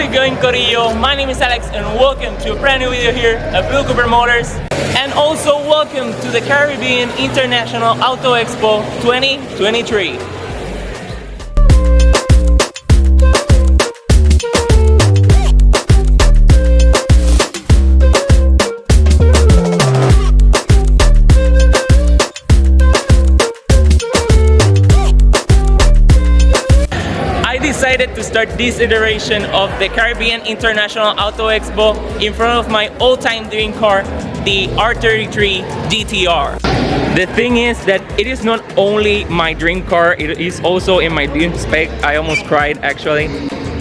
it going, Corillo? My name is Alex and welcome to a brand new video here at Blue Cooper Motors. And also welcome to the Caribbean International AutoExpo 2023. Decided to start this iteration of the Caribbean International AutoExpo in front of my all-time dream car, the R33 GTR. The thing is that it is not only my dream car, it is also in my dream spec. I almost cried actually.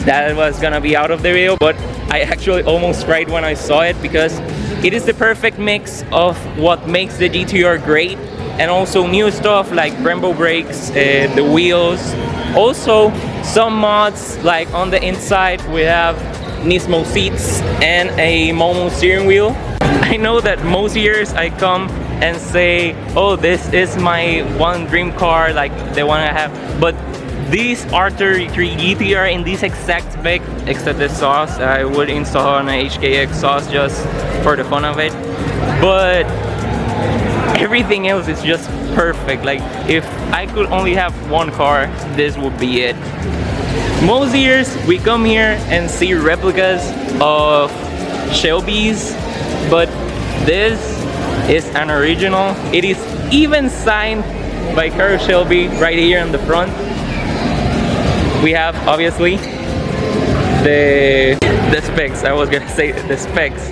That was gonna be out of the video, but I actually almost cried when I saw it because it is the perfect mix of what makes the GTR great and also new stuff like Brembo brakes, the wheels. Also, some mods, like on the inside we have Nismo seats and a Momo steering wheel. I know that most years I come and say, oh, this is my one dream car, like the one I have, but this R33 GTR in this exact spec, except the sauce, I would install an HKX sauce just for the fun of it, but everything else is just perfect. Like, if I could only have one car, this would be it. Most years we come here and see replicas of Shelbys, but this is an original. It is even signed by Carl Shelby right here in the front. We have obviously the specs. I was gonna say the specs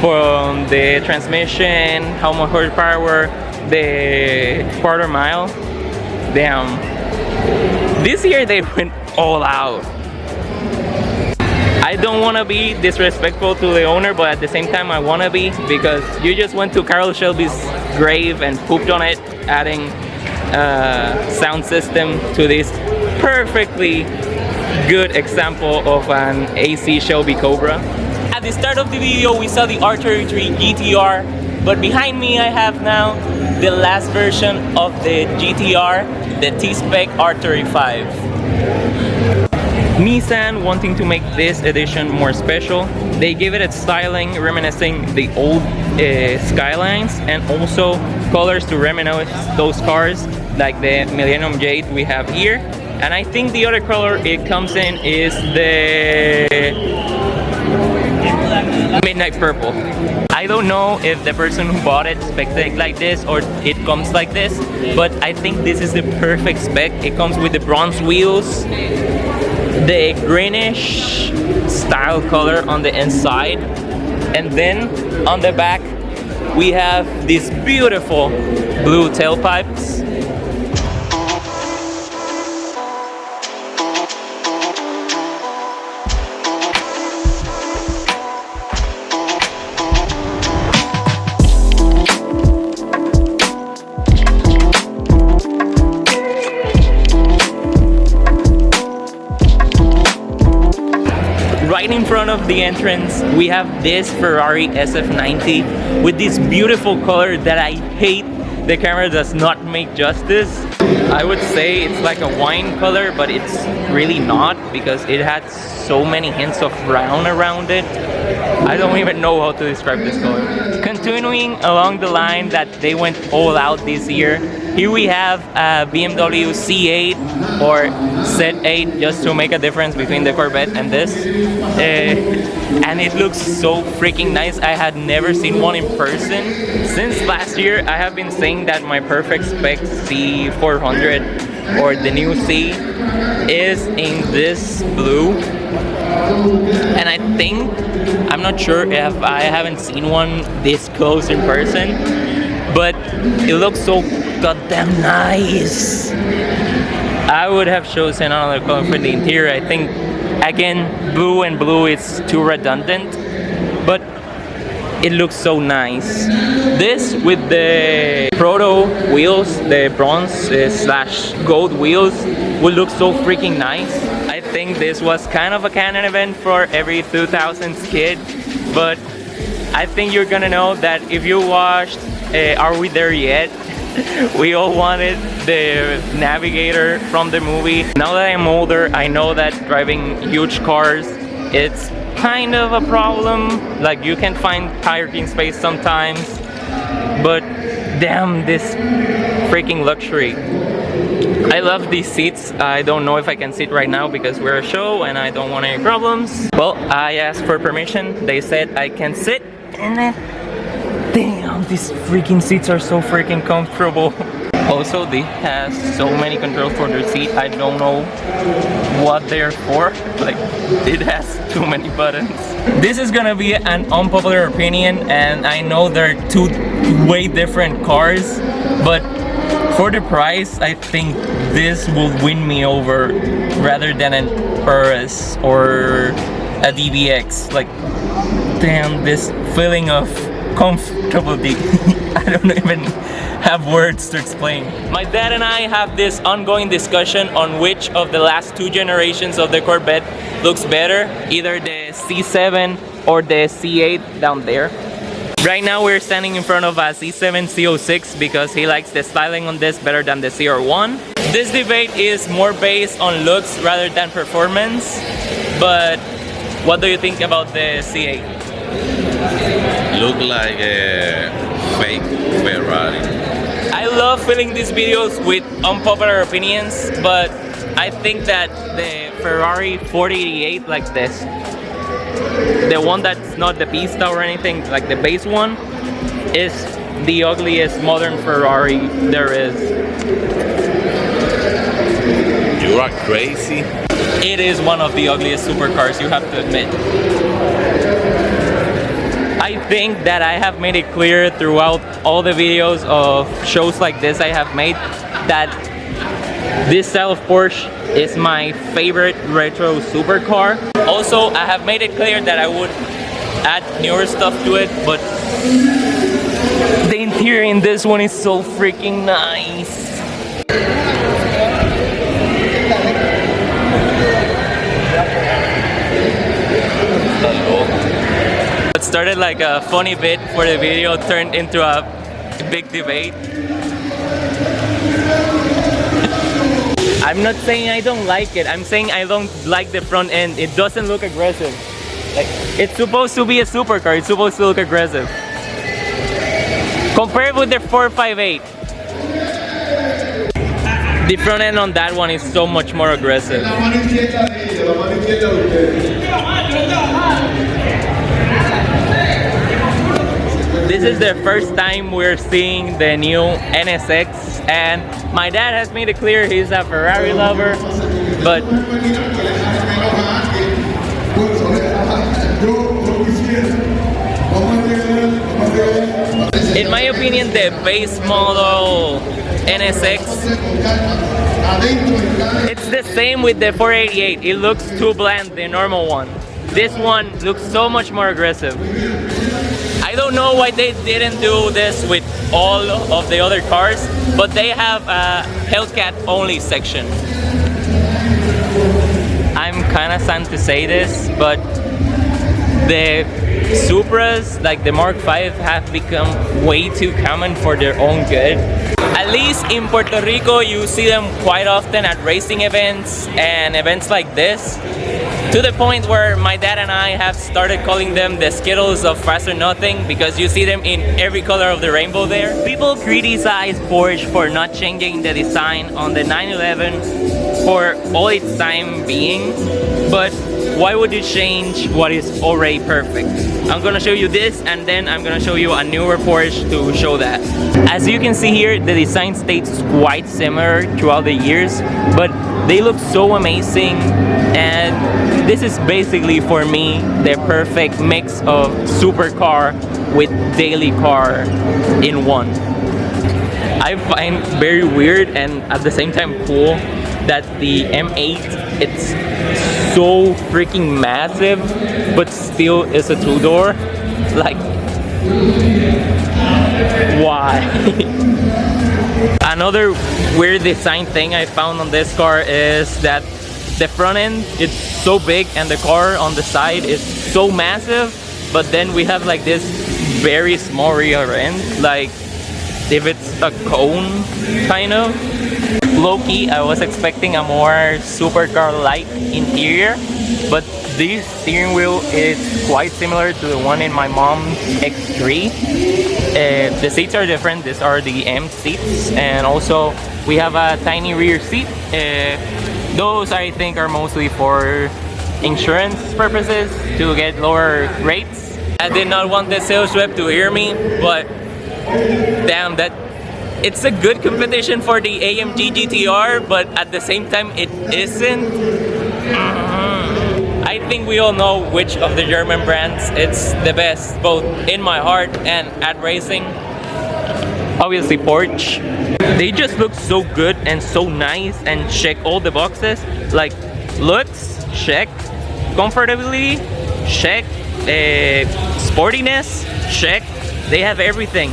from the transmission, how much horsepower, the quarter mile. Damn, this year they went all out. I don't want to be disrespectful to the owner, but at the same time I want to be, because you just went to Carl Shelby's grave and pooped on it, adding sound system to this perfectly good example of an AC Shelby Cobra. At the start of the video we saw the R33 GTR, but behind me I have now the last version of the GTR, the T-Spec R35. Nissan, wanting to make this edition more special, they gave it a styling reminiscing the old Skylines, and also colors to reminisce those cars like the Millennium Jade we have here. And I think the other color it comes in is the Midnight Purple. I don't know if the person who bought it spec'd it like this or it comes like this, but I think this is the perfect spec. It comes with the bronze wheels, the greenish style color on the inside, and then on the back we have these beautiful blue tailpipes. Right in front of the entrance we have this Ferrari SF90 with this beautiful color that I hate the camera does not make justice. I would say it's like a wine color, but it's really not, because it had so many hints of brown around it. I don't even know how to describe this color. Continuing along the line that they went all out this year, here we have a BMW C8 or Z8, just to make a difference between the Corvette and this. And it looks so freaking nice. I had never seen one in person. Since last year, I have been saying that my perfect spec C400 or the new C is in this blue. And I think, I'm not sure if I haven't seen one this close in person, but it looks so goddamn nice. I would have chosen another color for the interior. I think, again, blue and blue is too redundant, but it looks so nice. This with the proto wheels, the bronze slash gold wheels, would look so freaking nice. I think this was kind of a canon event for every 2000s kid, but I think you're gonna know that if you watched Are We There Yet? We all wanted the navigator from the movie. Now that I'm older, I know that driving huge cars it's kind of a problem. Like, you can find parking space sometimes, but damn, this freaking luxury. I love these seats. I don't know if I can sit right now because we're a show and I don't want any problems. Well, I asked for permission. They said I can sit in it. Damn, these freaking seats are so freaking comfortable. Also, they have so many controls for their seat. I don't know what they're for. Like, it has too many buttons. This is gonna be an unpopular opinion, and I know they're two way different cars, but for the price, I think this will win me over rather than an Urus or a DBX. Like, damn, this feeling of comfortability. I don't even have words to explain. My dad and I have this ongoing discussion on which of the last two generations of the Corvette looks better, either the C7 or the C8 down there. Right now we're standing in front of a C7 C06 because he likes the styling on this better than the CR1. This debate is more based on looks rather than performance, but what do you think about the C8? Look like a fake Ferrari. I love filling these videos with unpopular opinions, but I think that the Ferrari 488 like this, the one that's not the Pista or anything, like the base one, is the ugliest modern Ferrari there is. You are crazy. It is one of the ugliest supercars, you have to admit. I think that I have made it clear throughout all the videos of shows like this I have made that this style of Porsche is my favorite retro supercar. Also, I have made it clear that I would add newer stuff to it, but the interior in this one is so freaking nice. It started like a funny bit for the video, turned into a big debate. I'm not saying I don't like it, I'm saying I don't like the front end. It doesn't look aggressive. Like, it's supposed to be a supercar, it's supposed to look aggressive. Compared with the 458, the front end on that one is so much more aggressive. This is the first time we're seeing the new NSX, and my dad has made it clear he's a Ferrari lover, but in my opinion, the base model NSX, it's the same with the 488. It looks too bland, the normal one. This one looks so much more aggressive. I don't know why they didn't do this with all of the other cars, but they have a Hellcat only section. I'm kind of sad to say this, but the Supras, like the Mark V, have become way too common for their own good. At least in Puerto Rico, you see them quite often at racing events and events like this, to the point where my dad and I have started calling them the Skittles of Fast or Nothing, because you see them in every color of the rainbow there. People criticize Porsche for not changing the design on the 911 for all its time being, but why would you change what is already perfect? I'm gonna show you this, and then I'm gonna show you a newer Porsche to show that. As you can see here, the design stays quite similar throughout the years, but they look so amazing, and this is basically for me the perfect mix of supercar with daily car in one. I find very weird and at the same time cool that the M8, it's so freaking massive, but still is a two-door. Like, why? Another weird design thing I found on this car is that the front end, it's so big, and the car on the side is so massive, but then we have like this very small rear end, like if it's a cone, kind of. Low-key, I was expecting a more supercar-like interior, but This steering wheel is quite similar to the one in my mom's X3. The seats are different. These are the M seats, and also we have a tiny rear seat. Those I think are mostly for insurance purposes to get lower rates. I did not want the sales rep to hear me, but damn, that it's a good competition for the AMG GTR, but at the same time it isn't. I think we all know which of the German brands it's the best, both in my heart and at racing. Obviously Porsche. They just look so good and so nice and check all the boxes. Like looks, check. Comfortability, check. Sportiness, check. They have everything.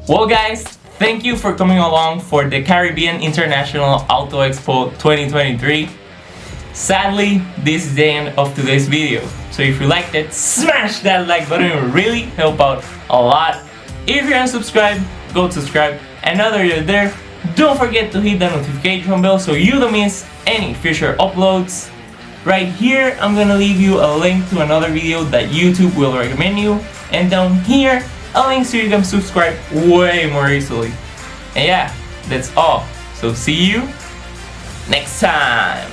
Well guys, thank you for coming along for the Caribbean International AutoExpo 2023. Sadly, this is the end of today's video. So if you liked it, smash that like button, it will really help out a lot. If you're unsubscribed, go subscribe. And now that you're there, don't forget to hit the notification bell so you don't miss any future uploads. Right here, I'm gonna leave you a link to another video that YouTube will recommend you. And down here, a link so you can subscribe way more easily. And yeah, that's all. So see you next time.